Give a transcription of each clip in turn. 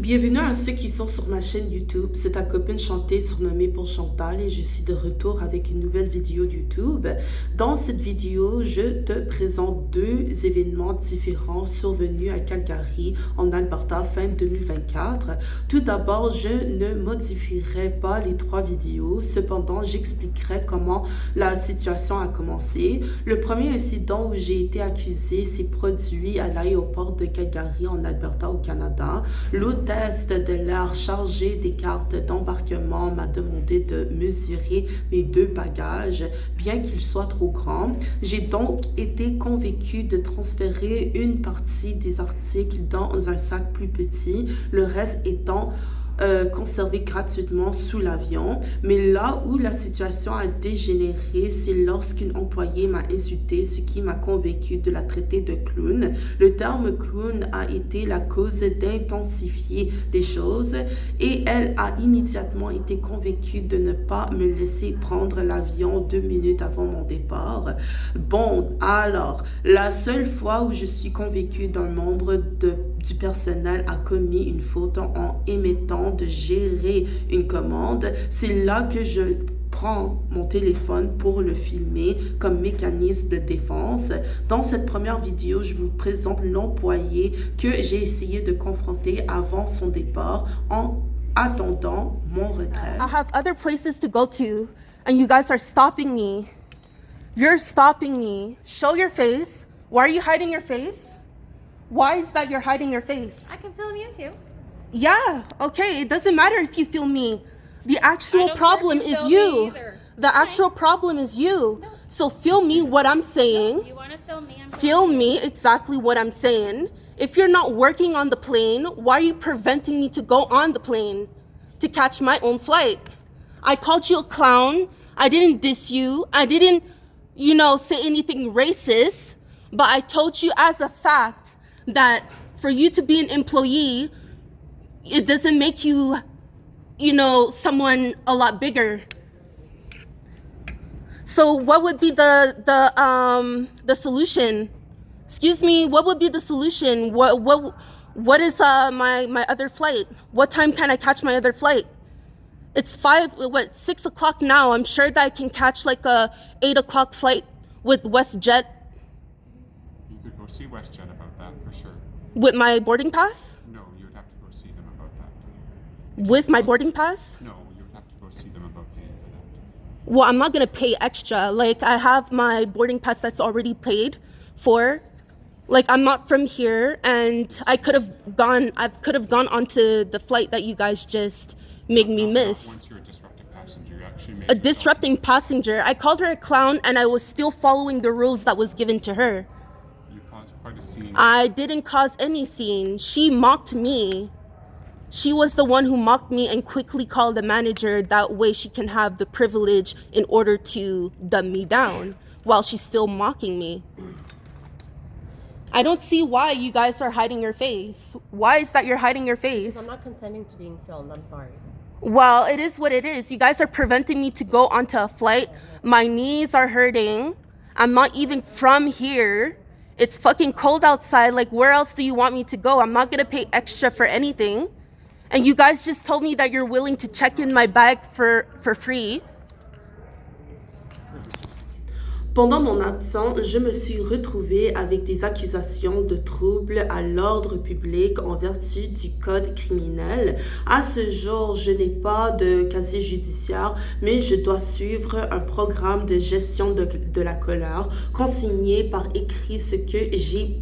Bienvenue à ceux qui sont sur ma chaîne YouTube. C'est ta copine Shanteyy, surnommée pour Chantal, et je suis de retour avec une nouvelle vidéo YouTube. Dans cette vidéo, je te présente deux événements différents survenus à Calgary, en Alberta, fin 2024. Tout d'abord, je ne modifierai pas les trois vidéos. Cependant, j'expliquerai comment la situation a commencé. Le premier incident où j'ai été accusée s'est produit à l'aéroport de Calgary, en Alberta, au Canada. L'hôtesse de l'air chargée des cartes d'embarquement m'a demandé de mesurer mes deux bagages, bien qu'ils soient trop grands. J'ai donc été convaincue de transférer une partie des articles dans un sac plus petit, le reste étant conservé gratuitement sous l'avion. Mais là où la situation a dégénéré, c'est lorsqu'une employée m'a insulté, ce qui m'a convaincu de la traiter de clown. Le terme clown a été la cause d'intensifier les choses et elle a immédiatement été convaincue de ne pas me laisser prendre l'avion 2 minutes avant mon départ. Bon, alors, la seule fois où je suis convaincue d'un membre du personnel a commis une faute en émettant de gérer une commande, c'est là que je prends mon téléphone pour le filmer comme mécanisme de défense. Dans cette première vidéo, je vous présente l'employé que j'ai essayé de confronter avant son départ en attendant mon retrait. I have other places to go to and you guys are stopping me. You're stopping me. Show your face. Why are you hiding your face? Why is that you're hiding your face? I can film you too. Yeah, okay, it doesn't matter if you film me. The actual problem is you. The actual problem is you. So film me what I'm saying. You want to film me? Film me exactly what I'm saying. If you're not working on the plane, why are you preventing me to go on the plane to catch my own flight? I called you a clown. I didn't diss you. I didn't, say anything racist. But I told you as a fact that for you to be an employee, it doesn't make you, someone a lot bigger. So what would be the solution? Excuse me, what would be the solution? What is my other flight? What time can I catch my other flight? It's 6 o'clock now. I'm sure that I can catch like a 8 o'clock flight with WestJet. You could go see WestJet about that for sure. With my boarding pass? No, you would have to go see them about that. With my boarding pass? No, you would have to go see them about paying for that. Well, I'm not gonna pay extra. Like, I have my boarding pass that's already paid for. Like, I'm not from here, and I could have gone onto the flight that you guys just made me miss. Once you're a disruptive passenger, you actually made A disrupting passenger. I called her a clown, and I was still following the rules that was given to her. You caused quite a scene. I didn't cause any scene. She mocked me. She was the one who mocked me and quickly called the manager. That way she can have the privilege in order to dumb me down while she's still mocking me. I don't see why you guys are hiding your face. Why is that you're hiding your face? I'm not consenting to being filmed. I'm sorry. Well, it is what it is. You guys are preventing me to go onto a flight. My knees are hurting. I'm not even from here. It's fucking cold outside. Like, where else do you want me to go? I'm not gonna pay extra for anything. And you guys just told me that you're willing to check in my bag for free. Pendant mon absence, je me suis retrouvée avec des accusations de troubles à l'ordre public en vertu du code criminel. À ce jour, je n'ai pas de casier judiciaire, mais je dois suivre un programme de gestion de la colère, consigné par écrit ce que j'ai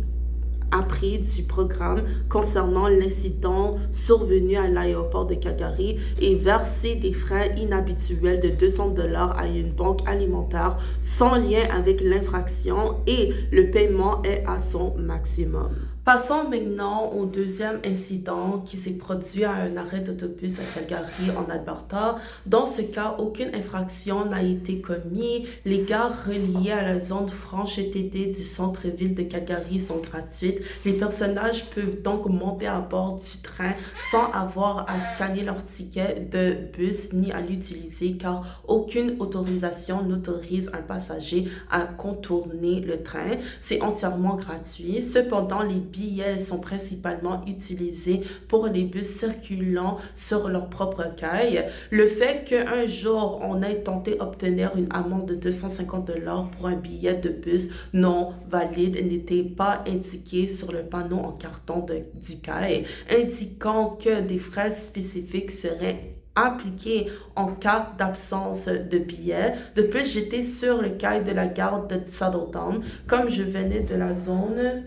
appris du programme concernant l'incident survenu à l'aéroport de Calgary et verser des frais inhabituels de 200 $ à une banque alimentaire sans lien avec l'infraction et le paiement est à son maximum. Passons maintenant au deuxième incident qui s'est produit à un arrêt d'autobus à Calgary, en Alberta. Dans ce cas, aucune infraction n'a été commise. Les gares reliées à la zone franche TT du centre-ville de Calgary sont gratuites. Les personnages peuvent donc monter à bord du train sans avoir à scanner leur ticket de bus ni à l'utiliser car aucune autorisation n'autorise un passager à contourner le train. C'est entièrement gratuit. Cependant, les billets sont principalement utilisés pour les bus circulant sur leur propre caille. Le fait qu'un jour, on ait tenté d'obtenir une amende de 250 $ pour un billet de bus non valide n'était pas indiqué sur le panneau en carton du caille, indiquant que des frais spécifiques seraient appliqués en cas d'absence de billets. De plus, j'étais sur le caille de la gare de Saddletown. Comme je venais de la zone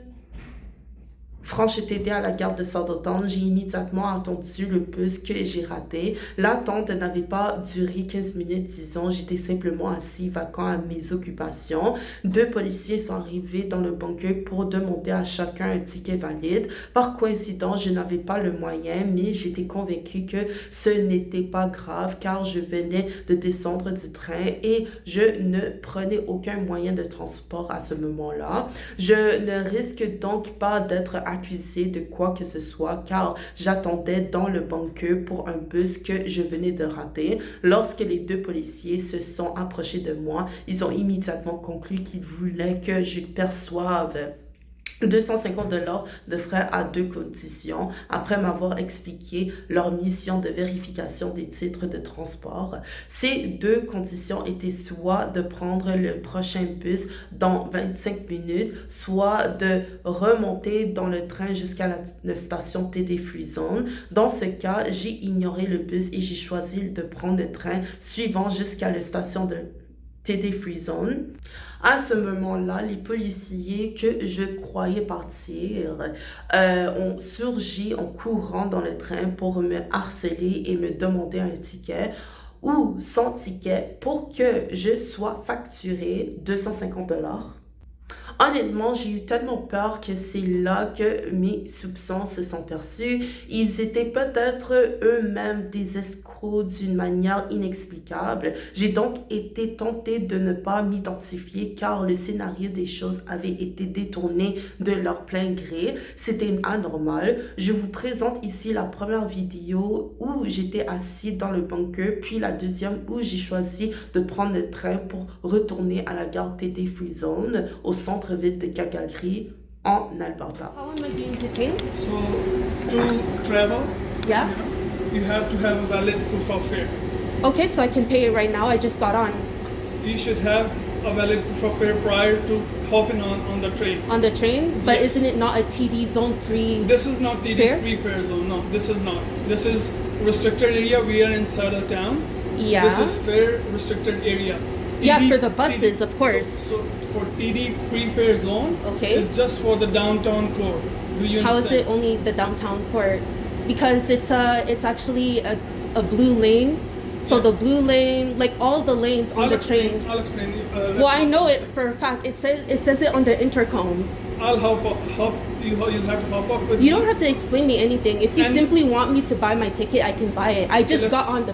franchité à la gare de Saddletown, j'ai immédiatement attendu le bus que j'ai raté. L'attente n'avait pas duré 15 minutes, disons. J'étais simplement assis, vacant à mes occupations. 2 policiers sont arrivés dans le bunker pour demander à chacun un ticket valide. Par coïncidence, je n'avais pas le moyen, mais j'étais convaincue que ce n'était pas grave car je venais de descendre du train et je ne prenais aucun moyen de transport à ce moment-là. Je ne risque donc pas d'être accusé de quoi que ce soit car j'attendais dans le bunker pour un bus que je venais de rater. Lorsque les 2 policiers se sont approchés de moi, ils ont immédiatement conclu qu'ils voulaient que je perçoive 250 $ de frais à 2 conditions, après m'avoir expliqué leur mission de vérification des titres de transport. Ces 2 conditions étaient soit de prendre le prochain bus dans 25 minutes, soit de remonter dans le train jusqu'à la station TD Free Zone. Dans ce cas, j'ai ignoré le bus et j'ai choisi de prendre le train suivant jusqu'à la station de TD Free Zone. À ce moment-là, les policiers que je croyais partir ont surgi en courant dans le train pour me harceler et me demander un ticket ou sans ticket pour que je sois facturé 250 $. Honnêtement, j'ai eu tellement peur que c'est là que mes soupçons se sont perçus. Ils étaient peut-être eux-mêmes des escrocs d'une manière inexplicable. J'ai donc été tentée de ne pas m'identifier car le scénario des choses avait été détourné de leur plein gré. C'était anormal. Je vous présente ici la première vidéo où j'étais assis dans le bunker, puis la deuxième où j'ai choisi de prendre le train pour retourner à la gare TD Free Zone au centre-ville de Calgary en Alberta. How am I being detained? So, to travel, Yeah. you have to have a valid proof of fare. Okay, so I can pay it right now. I just got on. You should have a valid proof of fare prior to hopping on the train. On the train? But Yes. isn't it not a TD zone free? This is not TD Fare? free fare zone. No, this is not. This is restricted area. We are inside a town. Yeah. This is fare restricted area. Yeah, for the buses, of course. So for TD free fare zone, Okay. it's just for the downtown core. Do you How is understand? it only the downtown port? Because it's actually a blue lane. So Yeah. the blue lane, like all the lanes on I'll the explain. train. I'll explain. Well, I know it for a fact. It says it on the intercom. I'll hop. You'll have to hop up with You me. don't have to explain me anything. If you And- simply want me to buy my ticket, I can buy it. I just let's- got on the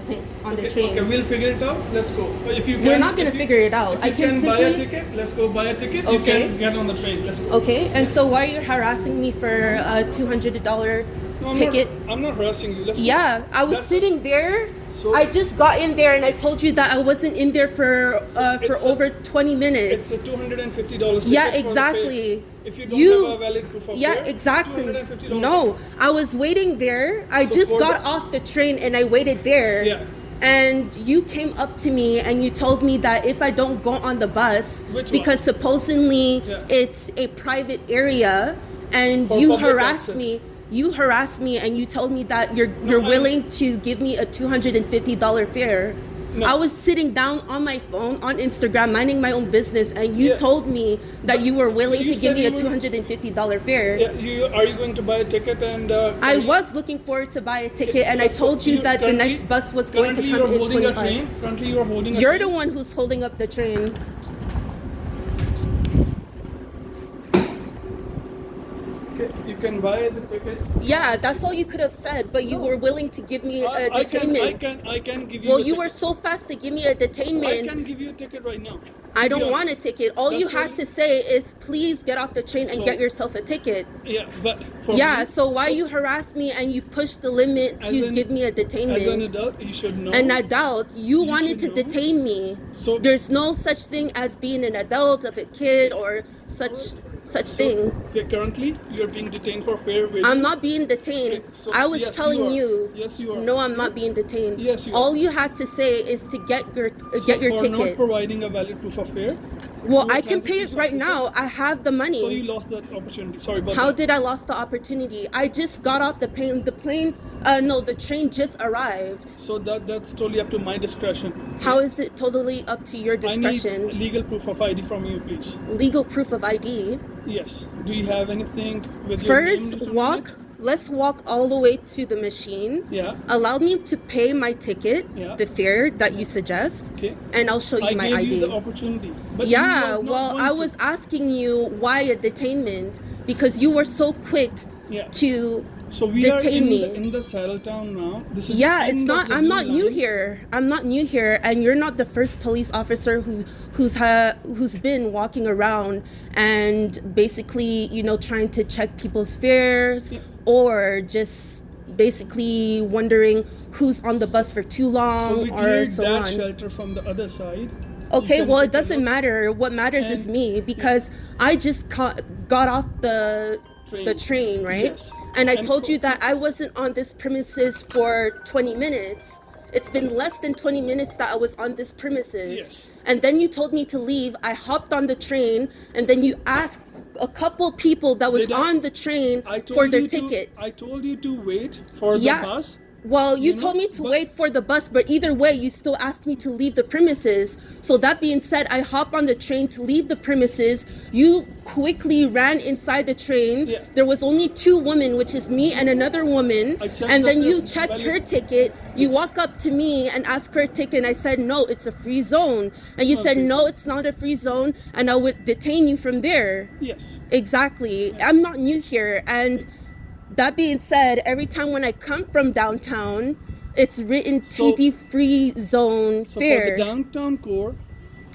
train. Okay, we'll figure it out. Let's go. If you can, We're not gonna if you- figure it out. If I you can can buy a simply- ticket, let's go buy a ticket. Okay. You can get on the train. Let's go. Okay, and so why are you harassing me for a $200 No, I'm ticket? I'm not harassing you. Let's go. Yeah, I was That's- sitting there. So- I just got in there and I told you that I wasn't in there for it's a- over 20 It's minutes. a $250 ticket. Yeah, for the exactly. fare. If you don't have a valid proof of Yeah, fare, it's exactly. $250. No, I was waiting there. I So just for got the- off the train and I waited there. Yeah. And you came up to me and you told me that if I don't go on the bus, Which one? because supposedly Yeah. it's a private area, and For you public harassed access. me. You harassed me and you told me that you're I- willing to give me a $250 fare. No. I was sitting down on my phone on Instagram minding my own business and you Yeah. told me that you were willing You to give said me a you were- $250 fare. Yeah, are you going to buy a ticket and? I was looking forward to buy a ticket and I Let's go. told you that the Currently- next bus was going to currently come you're in holding a 25. train. Currently, you're holding a You're train. the one who's holding up the train. Okay, you can buy the ticket. Yeah, that's all you could have said, but you were willing to give me a I detainment. can give you. Well, a you ticket. were so fast to give me a I can detainment. give you a ticket right now. I To be don't want a honest. ticket. All you That's had what to say is please get off the train and So- get yourself a ticket. Yeah, but for Yeah, me, so why you harass me and you push the limit As to an- give me a as an detainment? adult, you should know. An adult, you wanted to should know. detain me. So- There's no such thing as being an adult of a kid or such thing. Okay, currently, you're being detained for fair vision. I'm not being detained. Okay, so I was yes, telling you are. you. Yes, you are. No, I'm not being detained. Yes, you are. All you had to say is to get your For not ticket. providing a valid proof of fare. Well, you are I can pay it transit right police now. officer. I have the money. So you lost that opportunity. Sorry about How that. did I lost the opportunity? I just got off the plane. The train just arrived. So that's totally up to my discretion. How is it totally up to your I discretion? need legal proof of ID from you, please. Legal proof of ID. Yes. Do you have anything with your name First, written on it? let's walk all the way to the machine. Yeah. Allow me to pay my ticket, Yeah. the fare that you suggest, Okay. and I'll show you I my gave ID. you the opportunity. But Yeah, you was not well, going I to. was asking you why a detainment because you were so quick Yeah. to So we detain are me. in the Saddle Town now. This is Yeah, the it's end not. of the I'm blue not new line. here. I'm not new here, and you're not the first police officer who's been walking around and basically, trying to check people's fares or just basically wondering who's on the bus for too long So we or cleared so that on. shelter from the other side. Okay, You can well, take it a doesn't look. matter. What matters is And- me because I just got off the train, right? Yes. And I And told for- you that I wasn't on this premises for 20 minutes. It's been less than 20 minutes that I was on this premises. Yes. And then you told me to leave. I hopped on the train, and then you asked a couple people that was Did I- on the train I told for their you to- ticket. I told you to wait for the Yeah. bus. Well, you You told know, me to but- wait for the bus, but either way, you still asked me to leave the premises. So that being said, I hopped on the train to leave the premises. You quickly ran inside the train. Yeah. There was only two women, which is me and another woman. I checked And the then you valid- checked her ticket. You walk up to me and ask for a ticket. And I said, no, it's a free zone. And you not a said, free no, zone. it's not a free zone. And I would detain you from there. Yes. Exactly. I'm not new here. And that being said, every time when I come from downtown, it's written So- TD free zone So fare. for the downtown core,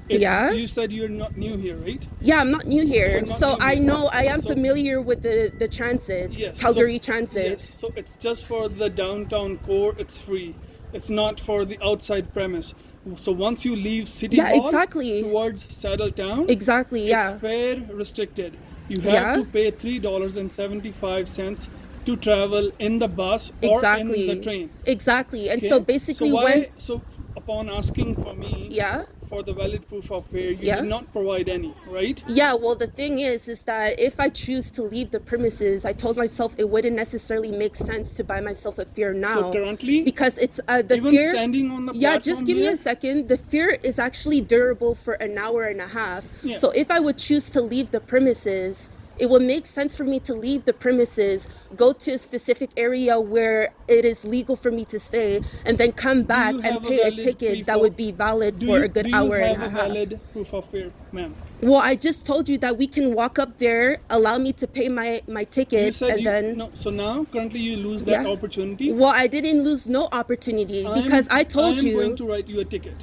Yeah. you said you're not new here, right? Yeah, I'm not new here. You're not So new I here. know I am So- familiar with the transit, Yes. Calgary so, Transit. Yes. So it's just for the downtown core. It's free. It's not for the outside premise. So once you leave City Yeah, Hall exactly. towards Saddle Town, Exactly, yeah. it's fare restricted. You have Yeah. to pay $3.75 to travel in the bus or Exactly. in the train. Exactly. And Okay? so basically so upon asking for me Yeah. for the valid proof of fare, you Yeah. did not provide any, right? Yeah, well, the thing is that if I choose to leave the premises, I told myself it wouldn't necessarily make sense to buy myself a fare now. So currently, because it's the even fare. standing on the Yeah, platform just give me here, a second. The fare is actually durable for an hour and a half. Yeah. So if I would choose to leave the premises, it would make sense for me to leave the premises, go to a specific area where it is legal for me to stay, and then come back you and have a pay a valid ticket proof that of- would be valid for a good hour Do you and have a a half. valid proof of fare, ma'am? Well, I just told you that we can walk up there, allow me to pay my ticket, You said and then. no. So now, currently, you lose that Yeah. opportunity. Well, I didn't lose no opportunity because I told I'm you. going to write you a ticket.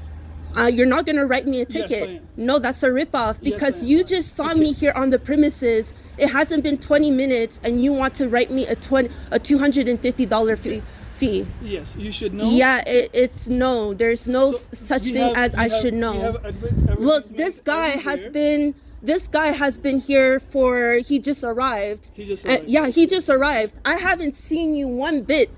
You're not going to write me a Yes, ticket. I am. No, that's a ripoff because I am. you just saw me here on the premises. It hasn't been 20 minutes and you want to write me a $250 fee. Yes, you should know. Yeah, it's no. There's no So such we thing have- as we I have- should we know. have Look, this advertisements guy everywhere. has been here for he just arrived. He just And- arrived. yeah, he just arrived. I haven't seen you one bit.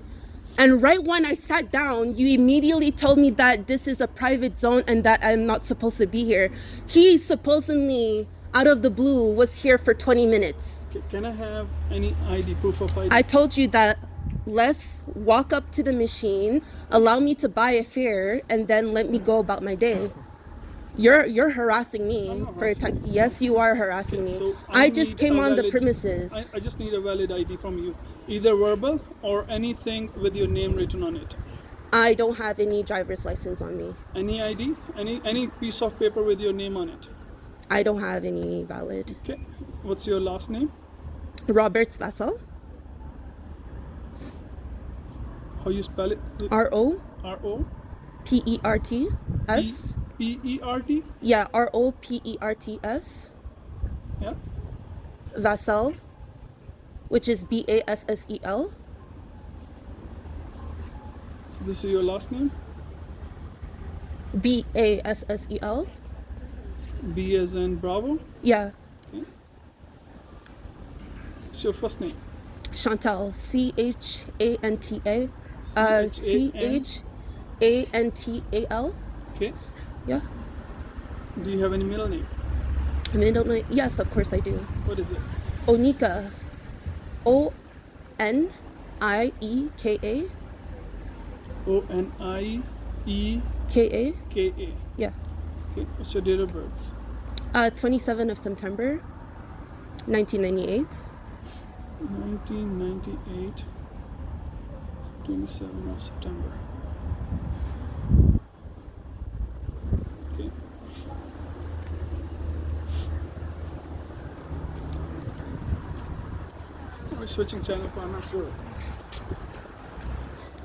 And right when I sat down, you immediately told me that this is a private zone and that I'm not supposed to be here. He supposedly, out of the blue, was here for 20 minutes. Can I have any ID, proof of ID? I told you that let's walk up to the machine, allow me to buy a fare, and then let me go about my day. You're harassing me not for a time. Yes, you are harassing me. So I just need came a on the valid- premises. I just need a valid ID from you, either verbal or anything with your name written on it. I don't have any driver's license on me. Any ID, any piece of paper with your name on it. I don't have any valid. Okay. What's your last name? Roberts Vessel. How you spell it? R-O-P-E-R-T-S. R-O-P-E-R-T? Yeah, R-O-P-E-R-T-S. Yeah. Vassel, which is B-A-S-S-E-L. So this is your last name? B-A-S-S-E-L. B as in Bravo? Yeah. Okay. What's your first name? Shanteyy, Chanta. Chantal. Okay. Yeah. Do you have any middle name? I mean, don't know. Yes, of course I do. What is it? Onika. Onieka. Onieeka. Yeah. Okay. What's your date of birth? 27 of September, 1998. 1998. 27 of September. Okay. We're switching channel for I'm sure.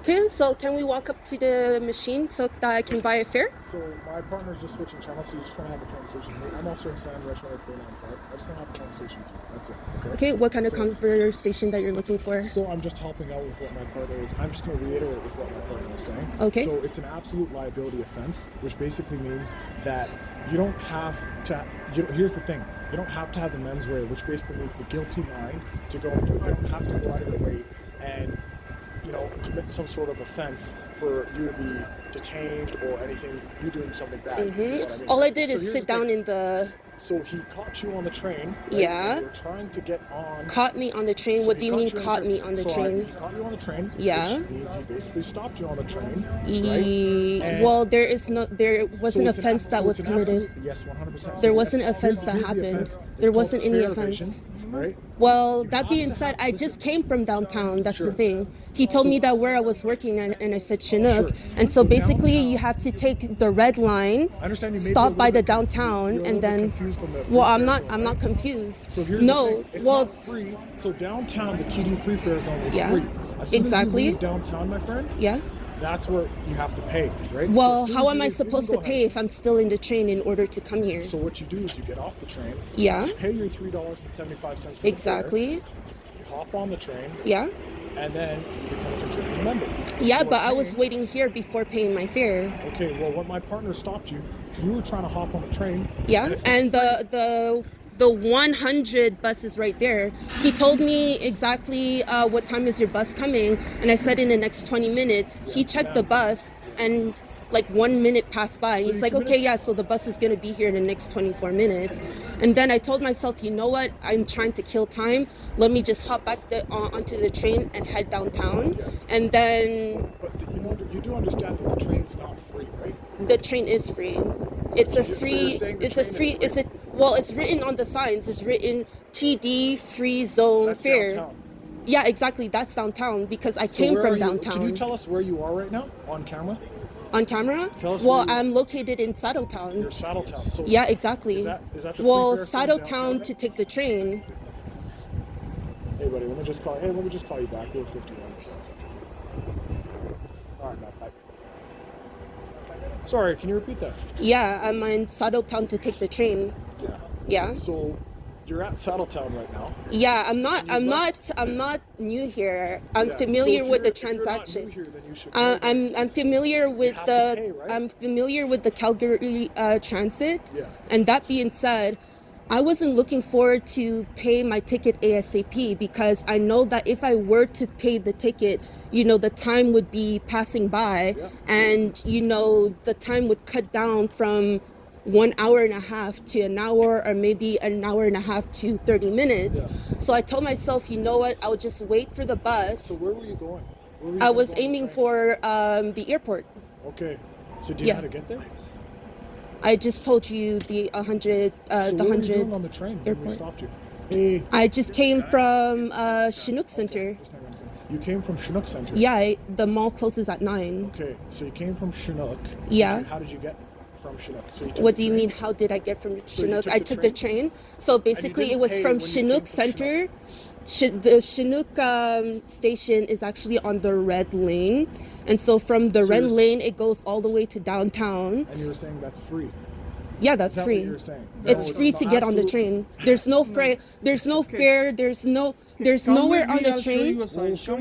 Okay, so can we walk up to the machine so that I can buy a fare? So my partner's just switching channels, so you just want to have a conversation with me. I'm also Hassan, Restaurant 495. I just want to have a conversation with you. That's it. Okay, what kind of So- conversation that you're looking for? So I'm just helping out with what my partner is. I'm just going to reiterate with what my partner was saying. Okay. So it's an absolute liability offense, which basically means that you don't have to. Here's the thing: you don't have to have the mens rea, which basically means the guilty mind to go and do it. You don't have to go out of your way and commit some sort of offense for you to be detained or anything. You doing something bad. You know what I mean? All I did So is here's sit the down thing. in the... So he caught you on the train. Right? Yeah. And you were trying to get on. Caught me on the train? So What he do you mean you caught me on the So train? he caught you on the train. Yeah. Which means he basically stopped you on the train. Right? And Well, there was an it's offense that so was it's an committed. absolute- Yes, 100%. There So wasn't an offense that here's the happened. offense. It's There called wasn't any fare offense. evasion, right? Well, that being said, I just came from downtown. That's the thing. He told me that where I was working, and I said Chinook. Sure. And so So basically, downtown- you have to take the red line, I understand you may be a stop little by the bit confused. downtown, You're a and little bit then. confused from the free Well, fare I'm not. zone, I'm right? not confused. So here's No. the thing. It's Well, not free. So downtown, the TD free fare zone is Yeah. free. As soon Exactly. As you leave downtown, my friend. yeah. That's where you have to pay, right? Well, So as soon how as am you I leave- you can supposed go to pay ahead. if I'm still in the train in order to come here? So what you do is you get off the train. Yeah. You pay your $3.75 for Exactly. the fare, you hop on the train, Yeah. and then you become a contributing member. Yeah, You are but I was paying- waiting here before paying my fare. Okay, well, when my partner stopped you, you were trying to hop on the train. Yeah, it's not and free. the 100 bus is right there. He told me exactly what time is your bus coming, and I said in the next 20 minutes. He checked the bus, and like 1 minute passed by. So He's you like, committed- okay, yeah, so the bus is gonna be here in the next 24 minutes. And then I told myself, you know what? I'm trying to kill time. Let me just hop back onto the train and head downtown. And then But you do understand that the train's not free, right? the train is free. It's a So you're free. saying the It's a train is free. free? It's a well. It's written on the signs. It's written TD free zone That's fare. downtown. Yeah, exactly. That's downtown because I So came where from are you? downtown. Can you tell us where you are right now on camera? On camera? Tell us Well, where you- I'm located in Saddletown. You're Saddletown. So Yeah, exactly. Is that the well, free fare from Saddletown downtown? to take the train. Hey, buddy, let me just call you back. We're 51. All right, bye. Sorry, can you repeat that? Yeah, I'm in Saddletown to take the train. Yeah. Yeah. So you're at Saddletown right now. Yeah, I'm not. And you I'm left. not. I'm not new here. I'm Yeah. familiar So if with the you're not transaction. new here, then you should know I'm this. familiar with have the to pay, right? I'm familiar with the Calgary transit. Yeah. And that being said, I wasn't looking forward to pay my ticket ASAP because I know that if I were to pay the ticket, the time would be passing by, Yeah. and the time would cut down from 1 hour and a half to an hour, or maybe an hour and a half to 30 minutes. Yeah. So I told myself, you know what, I'll just wait for the bus. So where were you going? Where were you I gonna was go on the aiming train? for the airport. Okay. So do you Yeah. know how to get there? I just told you the 100, So the what were you 100 doing on the train when we airport. stopped you? Hey. I just came from Chinook Center. Just hang on a second. You came from Chinook Center. Yeah, the mall closes at 9. Okay, so you came from Chinook. Yeah. How did you get from Chinook? So you took What the do you train? mean? How did I get from you Chinook? took I the took the train. So basically, didn't it was pay from when you Chinook came from Center. The Chinook station is actually on the red lane, and so from the red you're- lane, it goes all the way to downtown. And you were saying that's free. Yeah, that's Is that free. what you were saying? It's No, free it's to not. get on the Absolutely. train. There's no fare. There's no fare. There's nowhere on the train.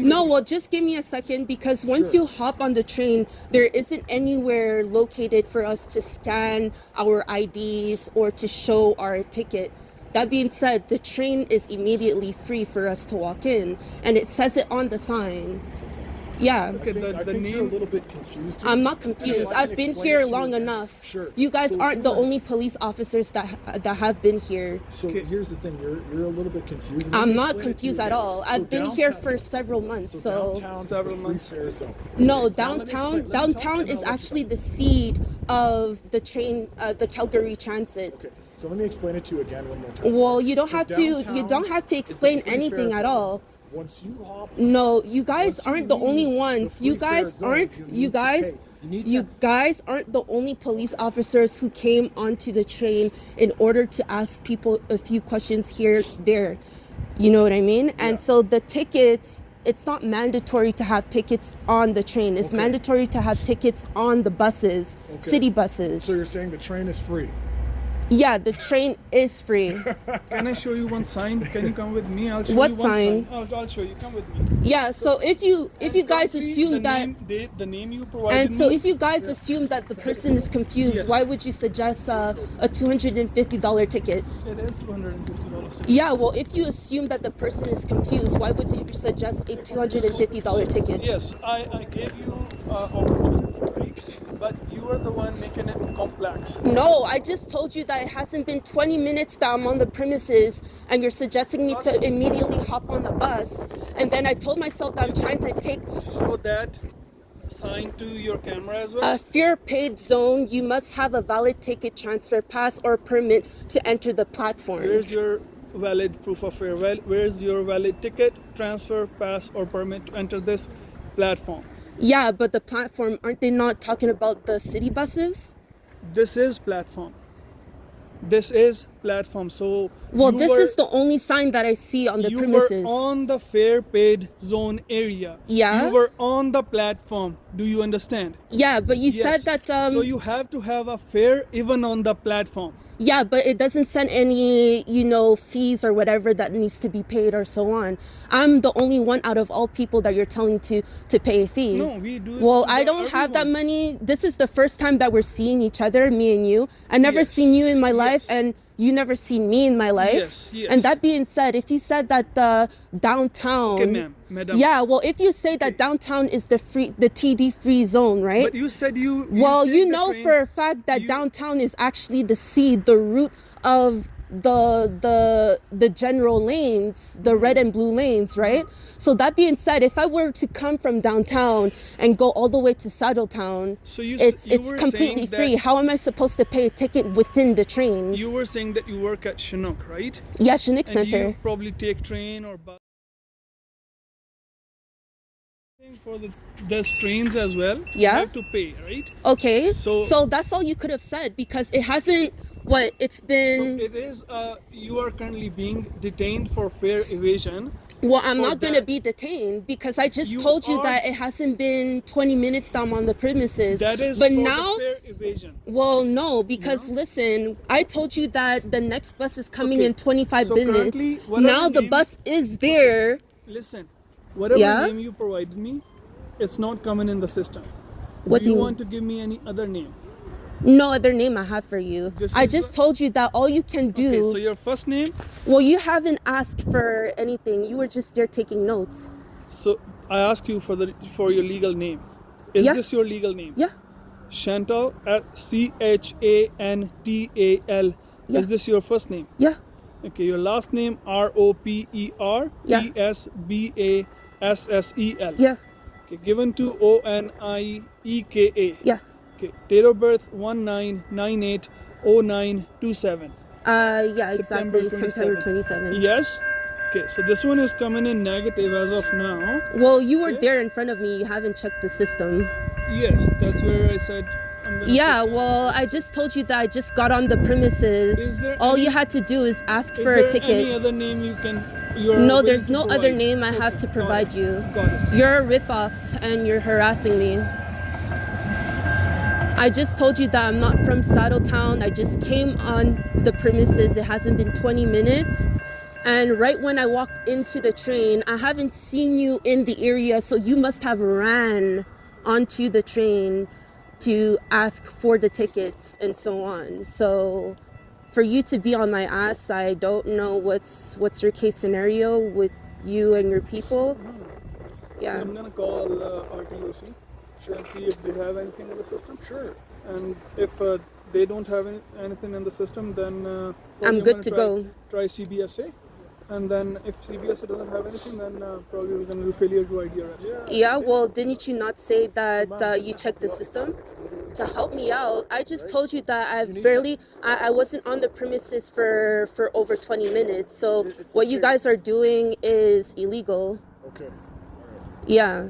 No, well, just give me a second, because once Sure. you hop on the train, there isn't anywhere located for us to scan our IDs or to show our ticket. That being said, the train is immediately free for us to walk in, and it says it on the signs. Yeah. Okay, I think you're a little bit confused here. I'm not confused. And I I've can been explain here it to you long again. enough. Sure. You guys So if aren't you the were- only police officers that have been here. So here's the thing, you're a little bit confused. Let I'm me not explain it to you confused at again. all. So I've been here downtown- for several months, so downtown is Several the free months. fare zone. no, Now, let me downtown explain- let me talk downtown and is I'll let you actually go. the seed of the train, the Calgary Transit. Okay, so let me explain it to you again one more time. Well, you don't So have to. You downtown don't have to is the explain free anything fare at zone. all. Once you hop, No, you guys Once you aren't the only leave ones. the You free fare guys zone, aren't. you You need to guys. pay. You need You to- guys aren't the only police officers who came onto the train in order to ask people a few questions here, there. You know what I mean? And Yeah. so the tickets. It's not mandatory to have tickets on the train. It's Okay. mandatory to have tickets on the buses, Okay. city buses. So you're saying the train is free? Yeah, the train is free. Can I show you one sign? Can you come with me? I'll show What you one sign? I'll show you. Come with me. Yeah, so if you guys Currently, assume the that the name you provided and so me, if you guys assume that the person is confused, Yes. why would you suggest a $250 ticket? it is $250. Yeah, well, if you assume that the person is confused, why would you suggest a $250 ticket? Yes, I gave you opportunity, but you are the one making it complex. No, I just told you that it hasn't been 20 minutes that I'm on the premises and you're suggesting me to immediately hop on the bus. And then I told myself that I'm trying to take Show that sign to your camera as well. a fare paid zone. You must have a valid ticket transfer pass or permit to enter the platform. Where's your valid proof of fare? Where's your valid ticket, transfer, pass, or permit to enter this platform? Yeah, but the platform, aren't they not talking about the city buses? This is platform. This is platform. So Well, you this were- is the only sign that I see on the you premises. were on the fare paid zone area. Yeah. You were on the platform. Do you understand? Yeah, but you Yes. said that So you have to have a fare even on the platform. yeah, but it doesn't send any, fees or whatever that needs to be paid or so on. I'm the only one out of all people that you're telling to pay a fee. No, we do it Well, to I the don't have that everyone. money. This is the first time that we're seeing each other, me and you. I never Yes. seen you in my life, Yes. and you never seen me in my life. Yes, yes. And that being said, if you said that the downtown, Okay, ma'am, madam. yeah, well, if you say that downtown is the TD free zone, right? But you said you. Well, take you the know train- for a fact that you- downtown is actually the seed, the root of the general lanes, the red and blue lanes, right? So that being said, if I were to come from downtown and go all the way to Saddletown, So you it's were completely saying that- free. How am I supposed to pay a ticket within the train? You were saying that you work at Chinook, right? Yeah, Chinook And Center. you probably take train or bus. For there's trains as well. You Yeah. have to pay, right? Okay, So- so that's all you could have said because it hasn't. It's So been. it is. You are currently being detained for fare evasion. Well, I'm for not going to that. be detained because I just You told you are- that it hasn't been 20 minutes that I'm on the premises. That is but for now, the fare evasion. well, no, because listen, I told you that the next bus is coming Okay, in 25 so minutes. currently, whatever Now the name- bus is there. Listen, whatever Yeah? name you provided me, it's not coming in the system. What do you do you- want to give me any other name? No other name I have for you. This I is just the- told you that all you can do. Okay, so your first name. Well, you haven't asked for anything. You were just there taking notes. So I ask you for your legal name. Is Yeah. this your legal name? Yeah. Shanteyy, Chantal. Yeah. Is this your first name? Yeah. Okay, your last name Roper Yeah. Esbassel. Yeah. Okay, given to Onieka. Yeah. Okay, date of birth 19980927. Yeah, September exactly. September 27. 27. Yes. Okay, so this one is coming in negative as of now. Well, you were Okay. there in front of me. You haven't checked the system. Yes, that's where I said I'm gonna. Yeah, fix it. well, I just told you that I just got on the premises. Is there All any- you had to do is ask Is for there a ticket. any other name you can? You're No, willing there's to no other provide? name I have to Okay, provide got it. you. Got it. You're a ripoff and you're harassing me. I just told you that I'm not from Saddletown. I just came on the premises. It hasn't been 20 minutes. And right when I walked into the train, I haven't seen you in the area, so you must have ran onto the train to ask for the tickets and so on. So for you to be on my ass, I don't know what's your case scenario with you and your people. Yeah. I'm gonna call RTOC and see if they have anything in the system. Sure. And if they don't have anything in the system, then I'm good to go. Try CBSA. And then if CBSA doesn't have anything, then probably we're going to do failure to ID arrest. Yeah, well, didn't you not say that you checked the system to help me out? I just told you that I wasn't on the premises for over 20 minutes. So what you guys are doing is illegal. Okay. Yeah.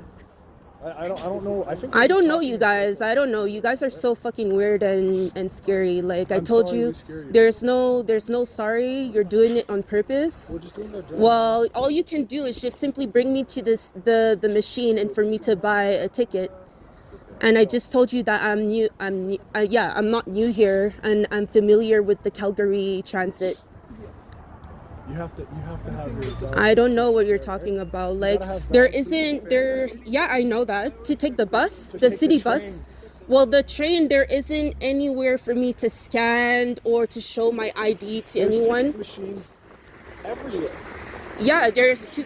I don't know. I don't know you guys. I don't know. You guys are so fucking weird and scary. Like I told you, there's no sorry. You're doing it on purpose. We're just doing our job. Well, all you can do is just simply bring me to the machine and for me to buy a ticket. And I just told you that I'm new. I'm not new here, and I'm familiar with the Calgary transit. You have to have your. I don't know what you're talking about. Like there isn't there. Yeah, I know that to take the bus, the city bus. Well, the train, there isn't anywhere for me to scan or to show my ID to anyone. Machines everywhere. Yeah, there's two.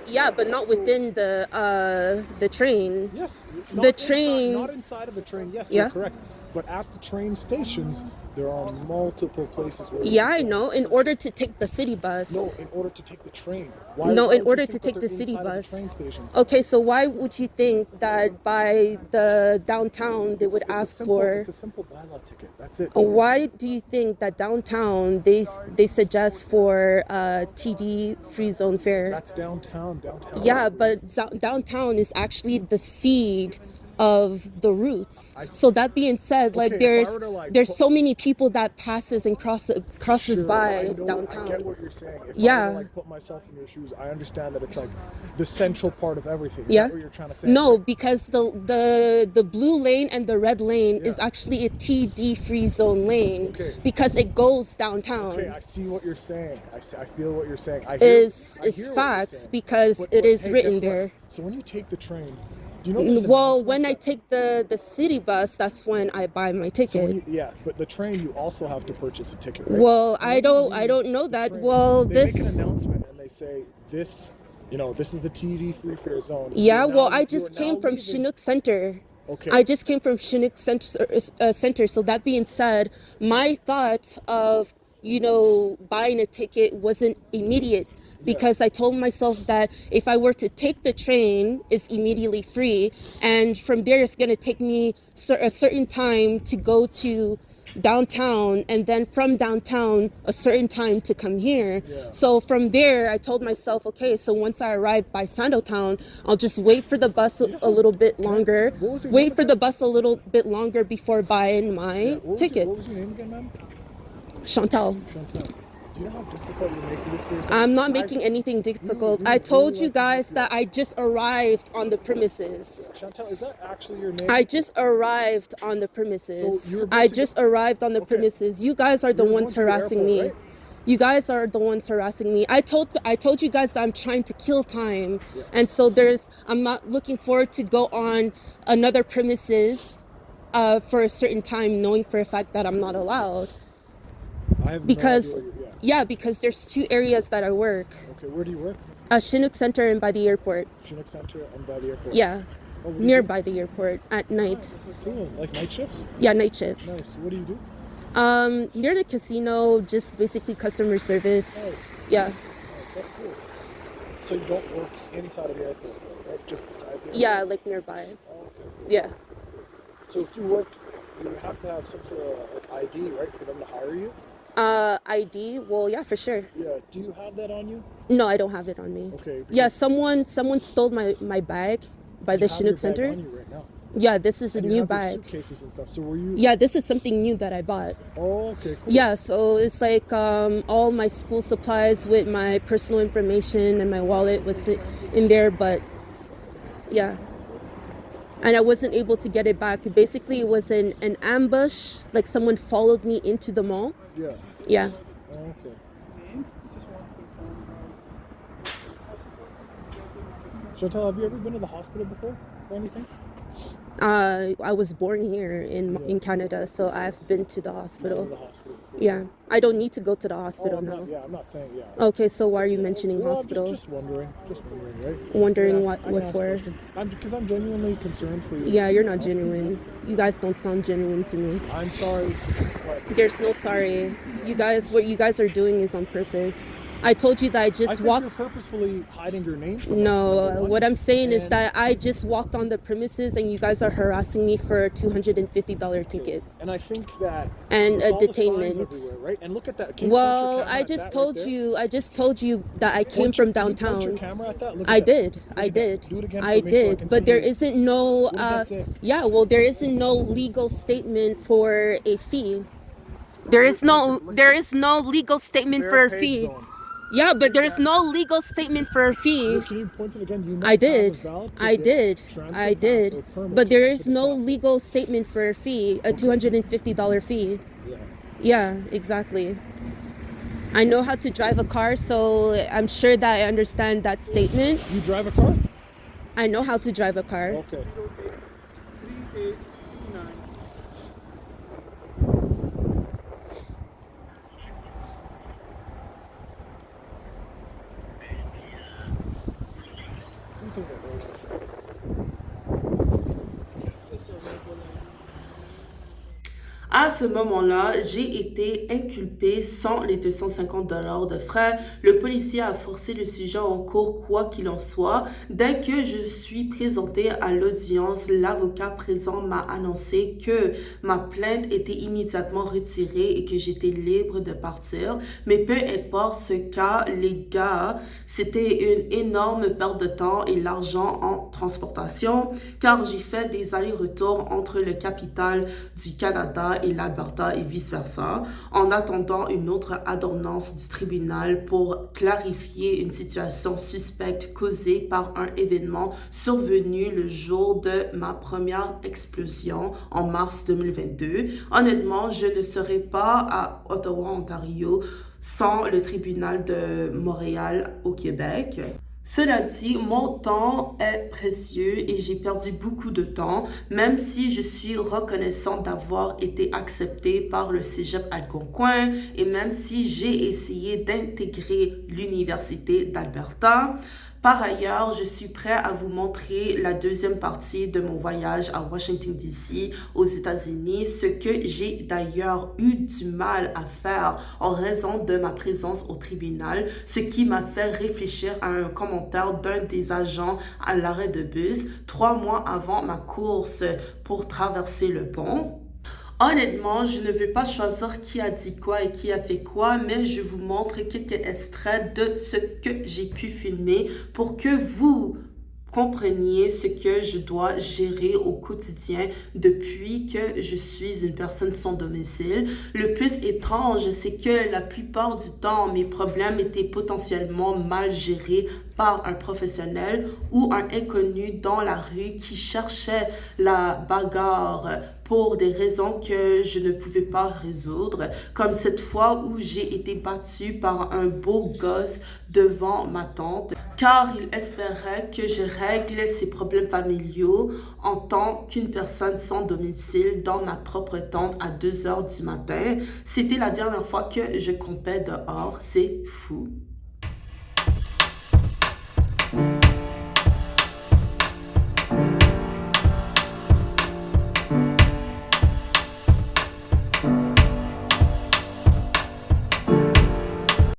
Yeah, but not within the train. Yes. The train. Not inside of the train. Yes, Yeah. you're correct. But at the train stations, there are multiple places where. Yeah, I know. In order to take the city bus. No, in order to take the train. No, why in would order you to think take that the they're city inside of bus. the train stations? Okay, so why would you think that by the downtown they would ask for? It's a simple bylaw ticket. That's it. Why do you think that downtown they suggest for TD free zone fare? That's downtown. Yeah, but downtown is actually the seed of the routes. So that being said, like Okay, if I were to, there's so many people that passes and crosses Sure, by I know, downtown. I get what you're saying. If Yeah. I were to put myself in your shoes, I understand that it's like the central part of everything. Is Yeah. that what you're trying to say? No, because the blue lane and the red lane is actually a TD free zone lane. Okay. Because it goes downtown. Okay, I see what you're saying. I feel what you're saying. I Is hear what you're facts saying. because But it is hey, written guess what? there. So when you take the train, do you know? there's Well, when I announcements take the city bus, that's when I buy my that- so ticket. when yeah, but the train you also have to purchase a ticket, right? Well, So I when don't you I leave don't know the that. train, Well, they this make an announcement and they say this, this is the TD free fare zone. yeah, You're well, now- I you just are came now from leaving. Chinook Center. Okay. I just came from Chinook Center. So that being said, my thought of, buying a ticket wasn't immediate because I told myself that if I were to take the train, it's immediately free. And from there, it's going to take me a certain time to go to downtown, and then from downtown a certain time to come here. So from there I told myself, okay, so once I arrive by Sandotown, I'll just wait for the bus a little bit longer, wait for the bus a little bit longer before buying my ticket. What was your name again, ma'am? Shanteyy. Chantal. Do you know how difficult you're making this for yourself? I'm not making anything difficult. I told you guys that I just arrived on the premises. Chantal, is that actually your name? I just arrived on the premises. So you were about I to just arrived on the premises. You guys are the were ones going to the harassing airport, me. right? You guys are the ones harassing me. I told you guys that I'm trying to kill time. And so I'm not looking forward to go on another premises for a certain time, knowing for a fact that I'm not allowed. I have Because no idea. yeah, because there's two areas that I work. Okay, where do you work? Chinook Center and by the airport. Chinook Center and by the airport. Yeah. Oh, what do you Nearby the airport at night. do? Cool. Like night shifts? Yeah, night shifts. Nice. What do you do? Near the casino, just basically customer service. Nice. Yeah. Nice. That's cool. So you don't work inside of the airport, right? Just beside the airport? Yeah, like nearby. Oh, okay. Yeah. So if you work, you would have to have some sort of ID, right, for them to hire you? ID? Well, yeah, for sure. Yeah. Do you have that on you? No, I don't have it on me. Okay. Yeah, someone stole my bag by the Chinook Center. On you right now. Yeah, this is a And you new have your bag. suitcases and stuff. So were you? Yeah, this is something new that I bought. Oh, okay. Cool. Yeah, so it's like all my school supplies with my personal information and my wallet was in there, but yeah. And I wasn't able to get it back. Basically, it was an ambush, like someone followed me into the mall. Yeah. Yeah. Oh, okay. Chantal, have you ever been to the hospital before or anything? I was born here in Canada, so I've been to the hospital. The hospital. Yeah, I don't need to go to the Oh, hospital I'm now. not, yeah, I'm not saying, yeah. Okay, so why are you mentioning Well, hospital? Just wondering, right? Wondering I what can ask for? questions. Because I'm genuinely concerned for you. Yeah, you're not genuine. You guys don't sound genuine to me. I'm sorry, but There's no sorry. What you guys are doing is on purpose. I told you that I I just think walked. you're purposefully hiding your name from us, No, number one. what I'm saying is And- that I just walked on the premises and you guys are harassing me for a $250 ticket. And I think that And with a all the signs detainment. everywhere, right? And look at that. Can you point Well, your camera I at just that told right there? you. I just told you that I came Point from your- can you downtown. point your camera at that? Look at I that. did. Look I at did. that. Do it again I for me so I did. can But see there you. isn't no. What does that say? Yeah. Well, there isn't no legal statement for a fee. There is no legal statement for a Fair paid fee. zone. Yeah, but there's no legal statement for a fee. Can you point it again? You must I have did. a valid I ticket, did. transfer I pass, did. or permit But there to is the no platform. legal statement for a fee, a $250 fee. Yeah. Yeah, exactly. I know how to drive a car, so I'm sure that I understand that statement. You drive a car? I know how to drive a car. Okay. 3829. À ce moment-là, j'ai été inculpée sans les 250 $ de frais. Le policier a forcé le sujet en cours quoi qu'il en soit. Dès que je suis présentée à l'audience, l'avocat présent m'a annoncé que ma plainte était immédiatement retirée et que j'étais libre de partir. Mais peu importe ce cas, les gars, c'était une énorme perte de temps et l'argent en transportation car j'ai fait des allers-retours entre le capital du Canada et l'Alberta et vice-versa, en attendant une autre ordonnance du tribunal pour clarifier une situation suspecte causée par un événement survenu le jour de ma première explosion en mars 2022. Honnêtement, je ne serais pas à Ottawa, Ontario, sans le tribunal de Montréal au Québec. Cela dit, mon temps est précieux et j'ai perdu beaucoup de temps, même si je suis reconnaissante d'avoir été acceptée par le Cégep Algonquin et même si j'ai essayé d'intégrer l'Université d'Alberta. Par ailleurs, je suis prêt à vous montrer la deuxième partie de mon voyage à Washington, D.C. aux États-Unis, ce que j'ai d'ailleurs eu du mal à faire en raison de ma présence au tribunal, ce qui m'a fait réfléchir à un commentaire d'un des agents à l'arrêt de bus 3 mois avant ma course pour traverser le pont. Honnêtement, je ne veux pas choisir qui a dit quoi et qui a fait quoi, mais je vous montre quelques extraits de ce que j'ai pu filmer pour que vous compreniez ce que je dois gérer au quotidien depuis que je suis une personne sans domicile. Le plus étrange, c'est que la plupart du temps, mes problèmes étaient potentiellement mal gérés par un professionnel ou un inconnu dans la rue qui cherchait la bagarre pour des raisons que je ne pouvais pas résoudre, comme cette fois où j'ai été battue par un beau gosse devant ma tante, car il espérait que je règle ses problèmes familiaux en tant qu'une personne sans domicile dans ma propre tente à 2 heures du matin. C'était la dernière fois que je campais dehors, c'est fou.